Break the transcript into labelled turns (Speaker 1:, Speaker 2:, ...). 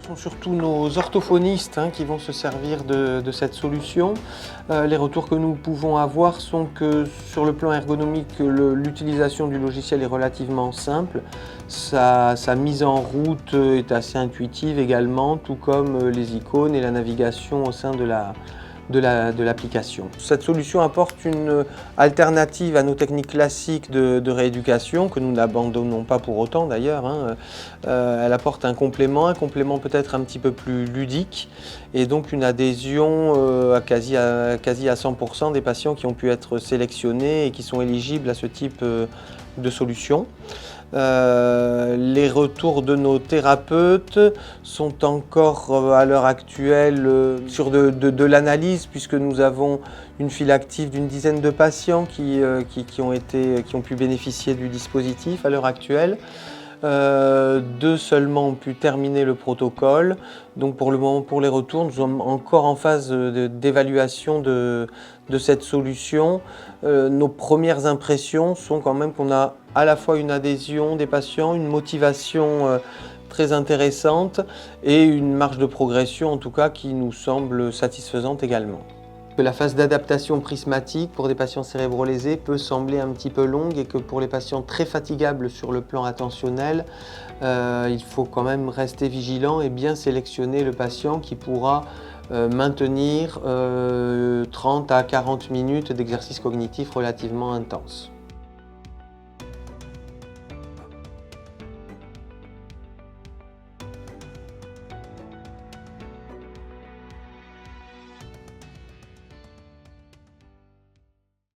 Speaker 1: Ce sont surtout nos orthophonistes qui vont se servir de cette solution. Les retours que nous pouvons avoir sont que sur le plan ergonomique, l'utilisation du logiciel est relativement simple. Sa mise en route est assez intuitive également, tout comme les icônes et la navigation au sein de l'application. Cette solution apporte une alternative à nos techniques classiques de rééducation, que nous n'abandonnons pas pour autant d'ailleurs. Elle apporte un complément peut-être un petit peu plus ludique et donc une adhésion à quasi à 100% des patients qui ont pu être sélectionnés et qui sont éligibles à ce type de solution. Les retours de nos thérapeutes sont encore à l'heure actuelle sur de l'analyse, puisque nous avons une file active d'une dizaine de patients qui ont pu bénéficier du dispositif à l'heure actuelle. Deux seulement ont pu terminer le protocole. Donc pour le moment, pour les retours, nous sommes encore en phase d'évaluation de cette solution. Nos premières impressions sont quand même qu'on a à la fois une adhésion des patients, une motivation très intéressante et une marge de progression en tout cas qui nous semble satisfaisante également. La phase d'adaptation prismatique pour des patients cérébro-lésés peut sembler un petit peu longue et que pour les patients très fatigables sur le plan attentionnel, il faut quand même rester vigilant et bien sélectionner le patient qui pourra maintenir 30 à 40 minutes d'exercice cognitif relativement intense.